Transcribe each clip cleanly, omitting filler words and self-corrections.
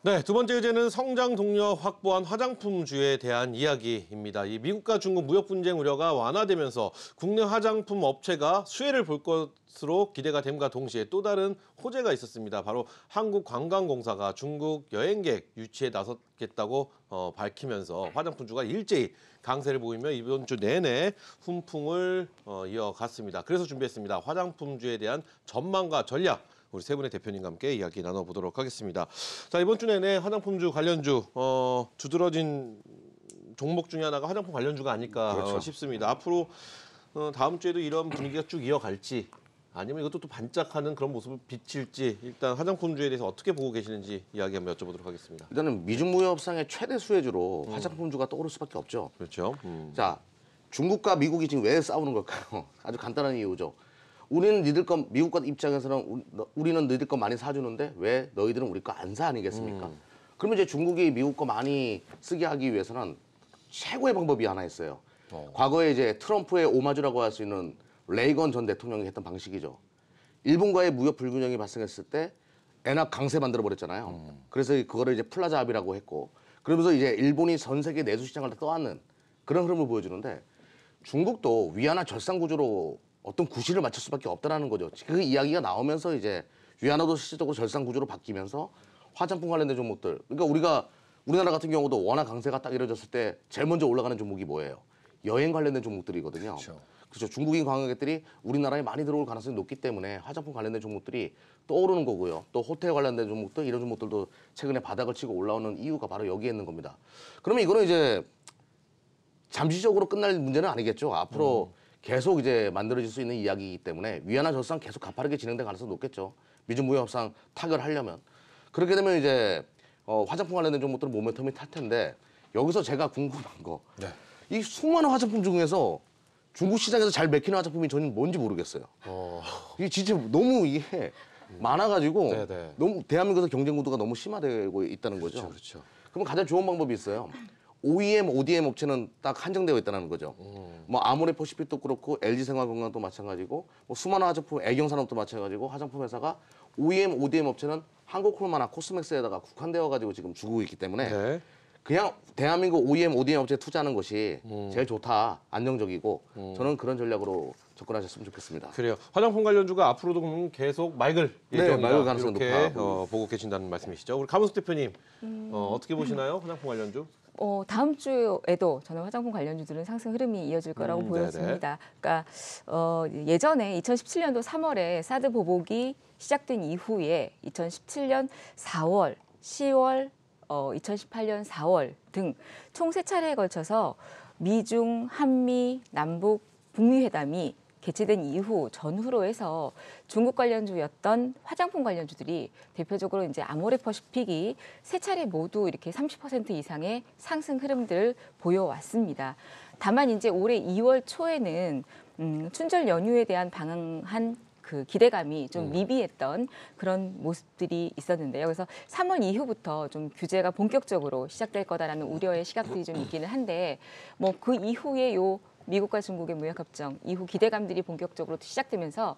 네, 두 번째 의제는 성장 동력 확보한 화장품주에 대한 이야기입니다. 이 미국과 중국 무역 분쟁 우려가 완화되면서 국내 화장품 업체가 수혜를 볼 것으로 기대가 됨과 동시에 또 다른 호재가 있었습니다. 바로 한국관광공사가 중국 여행객 유치에 나섰겠다고 밝히면서 화장품주가 일제히 강세를 보이며 이번 주 내내 훈풍을 이어갔습니다. 그래서 준비했습니다. 화장품주에 대한 전망과 전략. 우리 세 분의 대표님과 함께 이야기 나눠보도록 하겠습니다. 자, 이번 주 내내 화장품주 관련주 두드러진 종목 중에 하나가 화장품 관련주가 아닐까 그렇죠. 싶습니다. 앞으로 다음 주에도 이런 분위기가 쭉 이어갈지 아니면 이것도 또 반짝하는 그런 모습을 비칠지 일단 화장품주에 대해서 어떻게 보고 계시는지 이야기 한번 여쭤보도록 하겠습니다. 일단은 미중무역상의 최대 수혜주로 화장품주가 떠오를 수밖에 없죠. 그렇죠. 자, 중국과 미국이 지금 왜 싸우는 걸까요? 아주 간단한 이유죠. 우리는 니들 거 미국과 입장에서는 우리는 너희들 거 많이 사주는데 왜 너희들은 우리 거 안 사 아니겠습니까? 그러면 이제 중국이 미국 거 많이 쓰게 하기 위해서는 최고의 방법이 하나 있어요. 과거에 이제 트럼프의 오마주라고 할 수 있는 레이건 전 대통령이 했던 방식이죠. 일본과의 무역 불균형이 발생했을 때 엔화 강세 만들어 버렸잖아요. 그래서 그거를 이제 플라자 합의라고 했고, 그러면서 이제 일본이 전 세계 내수 시장을 다 떠안는 그런 흐름을 보여주는데, 중국도 위안화 절상 구조로 어떤 구실을 맞출 수밖에 없다라는 거죠. 그 이야기가 나오면서 이제 위안화도 실질적으로 절상 구조로 바뀌면서 화장품 관련된 종목들, 그러니까 우리나라 같은 경우도 워낙 강세가 딱 이뤄졌을 때 제일 먼저 올라가는 종목이 뭐예요? 여행 관련된 종목들이거든요. 그렇죠. 중국인 관광객들이 우리나라에 많이 들어올 가능성이 높기 때문에 화장품 관련된 종목들이 떠오르는 거고요. 또 호텔 관련된 종목들, 이런 종목들도 최근에 바닥을 치고 올라오는 이유가 바로 여기에 있는 겁니다. 그러면 이거는 이제 잠시적으로 끝날 문제는 아니겠죠. 앞으로 계속 이제 만들어질 수 있는 이야기이기 때문에 위안화 절상 계속 가파르게 진행될 가능성이 높겠죠. 미중 무역 협상 타결하려면. 그렇게 되면 이제 화장품 관련된 종목들은 모멘텀이 탈 텐데, 여기서 제가 궁금한 거, 이 수많은 화장품 중에서 중국 시장에서 잘 맥히는 화장품이 저는 뭔지 모르겠어요. 이게 진짜 너무 이게 많아가지고 너무 대한민국에서 경쟁 구도가 너무 심화되고 있다는 거죠. 그렇죠. 그럼 가장 좋은 방법이 있어요. OEM, ODM 업체는 딱 한정되어 있다는 거죠. 뭐 아모레퍼시픽도 그렇고 LG생활건강도 마찬가지고 뭐 수많은 화장품, 애경산업도 마찬가지고 화장품 회사가 OEM, ODM 업체는 한국콜마나 코스맥스에다가 국한되어 가지고 지금 주고 있기 때문에 그냥 대한민국 OEM, ODM 업체에 투자하는 것이 제일 좋다, 안정적이고 저는 그런 전략으로 접근하셨으면 좋겠습니다. 그래요. 화장품 관련주가 앞으로도 그러면 계속 맑을 예정이다. 맑을 가능성이 이렇게 높아 보고 계신다는 말씀이시죠. 우리 강문수 대표님 어떻게 보시나요? 화장품 관련주? 다음 주에도 저는 화장품 관련주들은 상승 흐름이 이어질 거라고 보여집니다. 그러니까 예전에 2017년도 3월에 사드 보복이 시작된 이후에 2017년 4월, 10월, 2018년 4월 등 총 3차례에 걸쳐서 미중, 한미, 남북, 북미 회담이 개최된 이후 전후로 해서 중국 관련주였던 화장품 관련주들이 대표적으로 이제 아모레퍼시픽이 3차례 모두 이렇게 30% 이상의 상승 흐름들을 보여왔습니다. 다만 이제 올해 2월 초에는 춘절 연휴에 대한 방한 그 기대감이 좀 미비했던 그런 모습들이 있었는데요. 그래서 3월 이후부터 좀 규제가 본격적으로 시작될 거다라는 우려의 시각들이 좀 있기는 한데, 뭐 그 이후에 요 미국과 중국의 무역협정 이후 기대감들이 본격적으로 시작되면서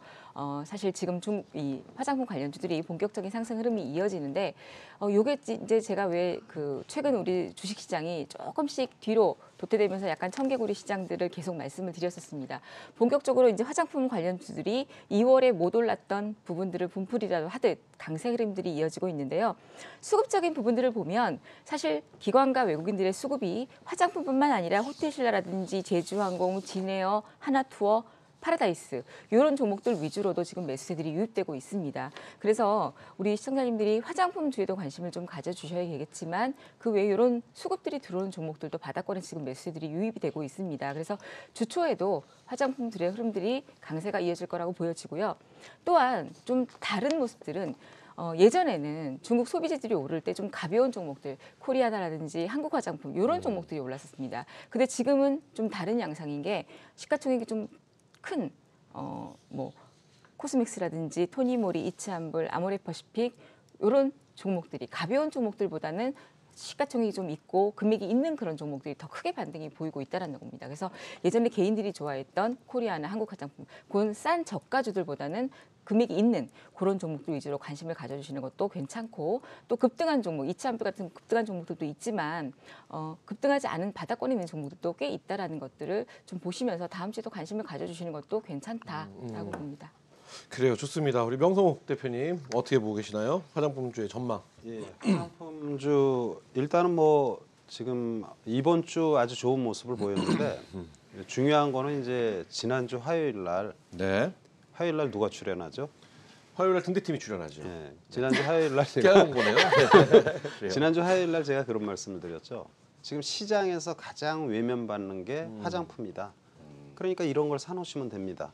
사실 지금 이 화장품 관련주들이 본격적인 상승 흐름이 이어지는데, 요게 이제 제가 왜 최근 우리 주식시장이 조금씩 뒤로 도태되면서 약간 청개구리 시장들을 계속 말씀을 드렸었습니다. 본격적으로 이제 화장품 관련주들이 2월에 못 올랐던 부분들을 분풀이라도 하듯 강세 흐름들이 이어지고 있는데요. 수급적인 부분들을 보면 사실 기관과 외국인들의 수급이 화장품뿐만 아니라 호텔신라라든지 제주항공, 진에어, 하나투어, 파라다이스 이런 종목들 위주로도 지금 매수세들이 유입되고 있습니다. 그래서 우리 시청자님들이 화장품 주에도 관심을 좀 가져주셔야 되겠지만 그 외에 이런 수급들이 들어오는 종목들도 바닥권에 지금 매수세들이 유입이 되고 있습니다. 그래서 주초에도 화장품들의 흐름들이 강세가 이어질 거라고 보여지고요. 또한 좀 다른 모습들은 예전에는 중국 소비재들이 오를 때 좀 가벼운 종목들, 코리아나라든지 한국화장품 이런 종목들이 올랐었습니다. 근데 지금은 좀 다른 양상인 게 시가총액이 좀 큰 뭐 코스맥스라든지 토니모리, 이츠함블, 아모레퍼시픽 이런 종목들이 가벼운 종목들보다는 시가총액이 좀 있고 금액이 있는 그런 종목들이 더 크게 반등이 보이고 있다는 겁니다. 그래서 예전에 개인들이 좋아했던 코리아나 한국화장품 그런 싼 저가주들보다는 금액이 있는 그런 종목들 위주로 관심을 가져주시는 것도 괜찮고 또 급등한 종목, 이차한배 같은 급등한 종목들도 있지만 급등하지 않은 바닥권에 있는 종목들도 꽤 있다라는 것들을 좀 보시면서 다음 주에도 관심을 가져주시는 것도 괜찮다라고 봅니다. 그래요, 좋습니다. 우리 명성욱 대표님 어떻게 보고 계시나요? 화장품주의 전망. 예, 화장품주 일단은 뭐 지금 이번 주 아주 좋은 모습을 보였는데 중요한 거는 이제 지난주 화요일 날 누가 출연하죠? 화요일 날 등대팀이 출연하죠. 예, 지난주 화요일 날 깨알은 거네요. 지난주 화요일 날 제가 그런 말씀을 드렸죠. 지금 시장에서 가장 외면받는 게 화장품이다. 그러니까 이런 걸 사놓으시면 됩니다.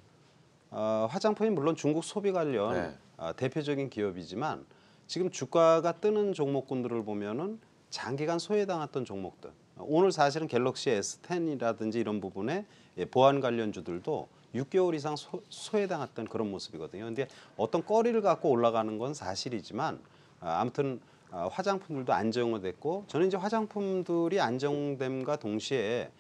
화장품이 물론 중국 소비 관련 대표적인 기업이지만 지금 주가가 뜨는 종목군들을 보면은 장기간 소외당했던 종목들. 오늘 사실은 갤럭시 S10이라든지 이런 부분에 보안 관련주들도 6개월 이상 소외당했던 그런 모습이거든요. 근데 어떤 거리를 갖고 올라가는 건 사실이지만 아무튼 화장품들도 안정화됐고 저는 이제 화장품들이 안정됨과 동시에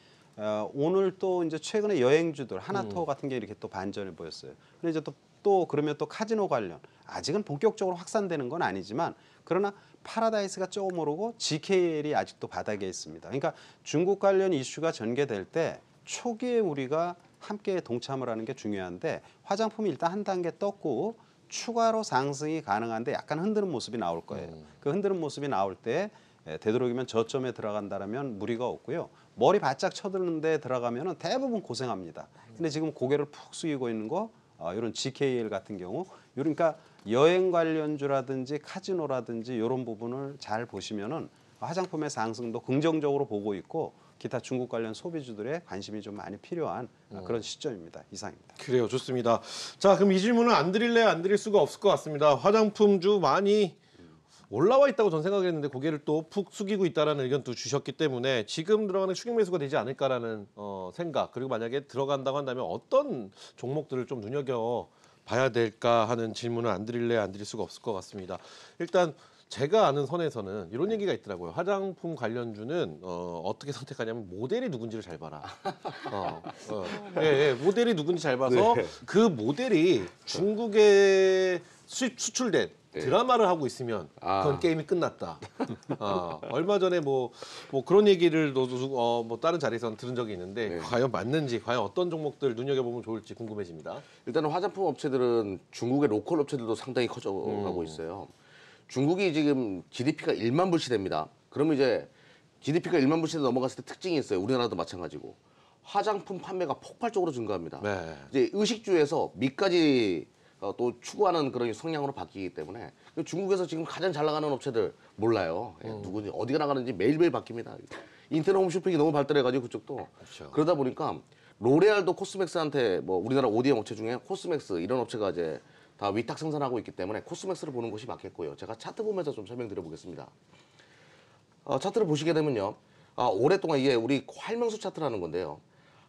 오늘 또 이제 최근에 여행주들 하나투어 같은 게 이렇게 또 반전을 보였어요. 근데 이제 또 그러면 또 카지노 관련 아직은 본격적으로 확산되는 건 아니지만 그러나 파라다이스가 조금 오르고 GKL이 아직도 바닥에 있습니다. 그러니까 중국 관련 이슈가 전개될 때 초기에 우리가 함께 동참을 하는 게 중요한데 화장품이 일단 한 단계 떴고 추가로 상승이 가능한데 약간 흔드는 모습이 나올 거예요. 그 흔드는 모습이 나올 때 되도록이면 저점에 들어간다라면 무리가 없고요. 머리 바짝 쳐드는 데 들어가면은 대부분 고생합니다. 근데 지금 고개를 푹 숙이고 있는 거 이런 GKL 같은 경우 그러니까 여행 관련주라든지 카지노라든지 이런 부분을 잘 보시면은 화장품의 상승도 긍정적으로 보고 있고 기타 중국 관련 소비주들의 관심이 좀 많이 필요한 그런 시점입니다. 이상입니다. 그래요, 좋습니다. 자, 그럼 이 질문을 안 드릴래야 안 드릴 수가 없을 것 같습니다. 화장품주 많이 올라와 있다고 전 생각했는데 고개를 또 푹 숙이고 있다라는 의견도 주셨기 때문에 지금 들어가는 추격 매수가 되지 않을까라는 생각 그리고 만약에 들어간다고 한다면 어떤 종목들을 좀 눈여겨 봐야 될까 하는 질문을 안 드릴래야 안 드릴 수가 없을 것 같습니다. 일단 제가 아는 선에서는 이런 얘기가 있더라고요. 화장품 관련주는 어떻게 선택하냐면 모델이 누군지를 잘 봐라. 모델이 누군지 잘 봐서 그 모델이 중국에 수출된 드라마를 하고 있으면 그건 게임이 끝났다. 얼마 전에 뭐 그런 얘기를 뭐 다른 자리에서 들은 적이 있는데 과연 맞는지 과연 어떤 종목들 눈여겨보면 좋을지 궁금해집니다. 일단은 화장품 업체들은 중국의 로컬 업체들도 상당히 커져가고 있어요. 중국이 지금 GDP가 1만 불시 됩니다. 그러면 이제 GDP가 1만 불시 넘어갔을 때 특징이 있어요. 우리나라도 마찬가지고 화장품 판매가 폭발적으로 증가합니다. 이제 의식주에서 미까지 또 추구하는 그런 성향으로 바뀌기 때문에 중국에서 지금 가장 잘 나가는 업체들 몰라요. 누구지 어디가 나가는지 매일매일 바뀝니다. 인터넷 홈쇼핑이 너무 발달해가지고 그쪽도 그렇죠. 그러다 보니까 로레알도 코스맥스한테 뭐 우리나라 ODM 업체 중에 코스맥스 이런 업체가 이제 다 위탁 생산하고 있기 때문에 코스맥스를 보는 것이 맞겠고요. 제가 차트 보면서 좀 설명드려 보겠습니다. 차트를 보시게 되면요. 오랫동안 이게 우리 활명수 차트라는 건데요.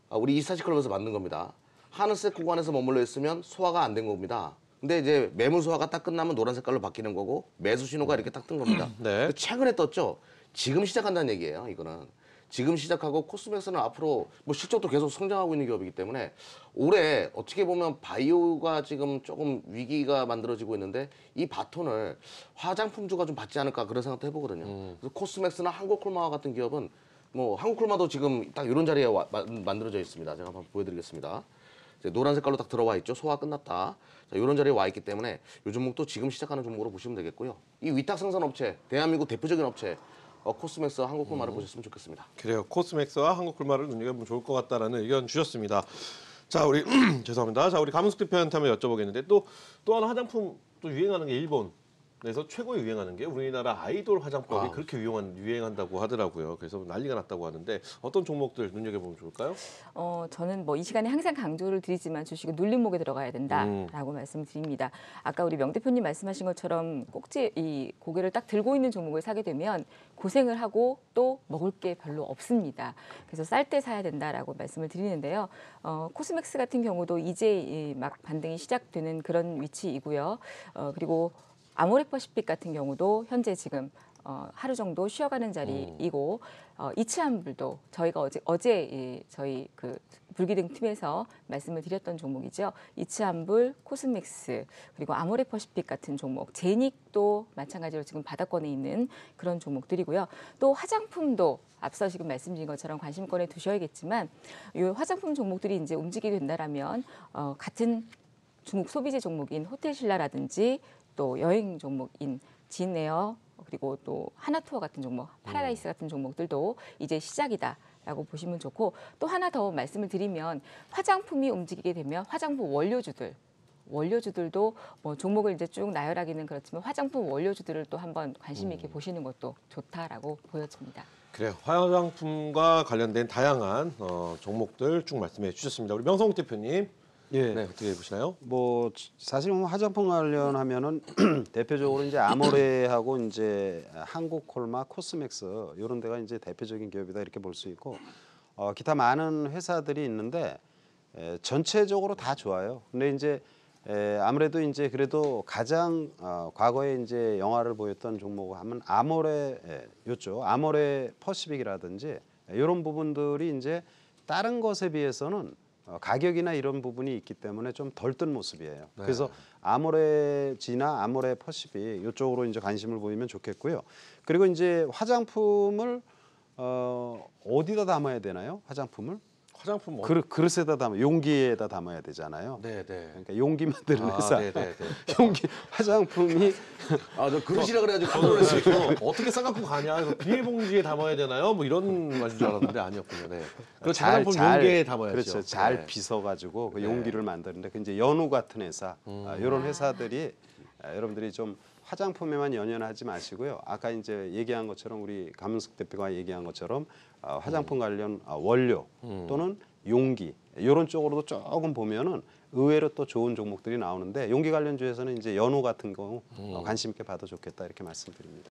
우리 이스타시클럽에서 만든 겁니다. 하늘색 구간에서 머물러 있으면 소화가 안 된 겁니다. 근데 이제 매물 소화가 딱 끝나면 노란 색깔로 바뀌는 거고 매수 신호가 이렇게 딱 뜬 겁니다. 근데 최근에 떴죠. 지금 시작한다는 얘기예요. 이거는 지금 시작하고 코스맥스는 앞으로 뭐 실적도 계속 성장하고 있는 기업이기 때문에 올해 어떻게 보면 바이오가 지금 조금 위기가 만들어지고 있는데 이 바톤을 화장품주가 좀 받지 않을까 그런 생각도 해보거든요. 그래서 코스맥스나 한국콜마와 같은 기업은 뭐 한국콜마도 지금 딱 이런 자리에 만들어져 있습니다. 제가 한번 보여드리겠습니다. 노란 색깔로 딱 들어와 있죠. 소화 끝났다. 자, 이런 자리에 와 있기 때문에 이 종목도 지금 시작하는 종목으로 보시면 되겠고요. 이 위탁 생산 업체, 대한민국 대표적인 업체 코스맥스와 한국콜마를 보셨으면 좋겠습니다. 그래요. 코스맥스와 한국콜마를 눈여겨보면 좋을 것 같다라는 의견 주셨습니다. 자, 우리 죄송합니다. 자, 우리 감은숙 대표한테 한번 여쭤보겠는데 또 하나 화장품 또 유행하는 게 일본에서 최고에 유행하는 게 우리나라 아이돌 화장법이 그렇게 유행한다고 하더라고요. 그래서 난리가 났다고 하는데 어떤 종목들 눈여겨보면 좋을까요? 저는 뭐 이 시간에 항상 강조를 드리지만 주식은 눌림목에 들어가야 된다라고 말씀드립니다. 아까 우리 명 대표님 말씀하신 것처럼 이 고개를 딱 들고 있는 종목을 사게 되면 고생을 하고 또 먹을 게 별로 없습니다. 그래서 쌀 때 사야 된다라고 말씀을 드리는데요. 코스맥스 같은 경우도 이제 막 반등이 시작되는 그런 위치이고요. 그리고 아모레퍼시픽 같은 경우도 현재 지금 하루 정도 쉬어가는 자리이고 이치한불도 저희가 어제 저희 그 불기등 팀에서 말씀을 드렸던 종목이죠. 이치한불, 코스맥스 그리고 아모레퍼시픽 같은 종목, 제닉도 마찬가지로 지금 바닥권에 있는 그런 종목들이고요. 또 화장품도 앞서 지금 말씀드린 것처럼 관심권에 두셔야겠지만 이 화장품 종목들이 이제 움직이게 된다라면 같은 중국 소비재 종목인 호텔신라라든지 또 여행 종목인 진에어 그리고 또 하나투어 같은 종목, 파라다이스 같은 종목들도 이제 시작이다라고 보시면 좋고 또 하나 더 말씀을 드리면 화장품이 움직이게 되면 화장품 원료주들도 뭐 종목을 이제 쭉 나열하기는 그렇지만 화장품 원료주들을 또 한번 관심 있게 보시는 것도 좋다라고 보여집니다. 그래요. 화장품과 관련된 다양한 종목들 쭉 말씀해 주셨습니다. 우리 명성욱 대표님, 예. 네, 어떻게 보시나요? 뭐 사실 뭐 화장품 관련하면은 대표적으로 이제 아모레하고 이제 한국콜마, 코스맥스 이런 데가 이제 대표적인 기업이다 이렇게 볼 수 있고 기타 많은 회사들이 있는데 전체적으로 다 좋아요. 근데 이제 아무래도 이제 그래도 가장 과거에 이제 영화를 보였던 종목 하면 아모레였죠. 아모레 퍼시픽이라든지 이런 부분들이 이제 다른 것에 비해서는 가격이나 이런 부분이 있기 때문에 좀 덜 뜬 모습이에요. 네. 그래서 아모레지나 아모레 퍼시픽 이쪽으로 이제 관심을 보이면 좋겠고요. 그리고 이제 화장품을 어디다 담아야 되나요? 화장품을? 화장품 그릇에다 담아, 용기에다 담아야 되잖아요. 네. 그러니까 용기 만드는 회사. 네. 용기 화장품이 저 그릇이라 그래가지고 깜짝 저는 놀랐어요. 그래서 어떻게 싸갖고 가냐? 그래서 비닐봉지에 담아야 되나요? 뭐 이런 말인 줄 알았는데 아니었군요. 네. 그 화장품 용기에 담아야죠. 그렇죠. 잘 네. 빚어가지고 그 네. 용기를 만드는데 그 이제 연우 같은 회사 이런 회사들이 여러분들이 좀 화장품에만 연연하지 마시고요. 아까 이제 얘기한 것처럼 우리 감은숙 대표가 얘기한 것처럼 화장품 관련 원료 또는 용기 이런 쪽으로도 조금 보면은 의외로 또 좋은 종목들이 나오는데 용기 관련주에서는 이제 연우 같은 경우 관심 있게 봐도 좋겠다 이렇게 말씀드립니다.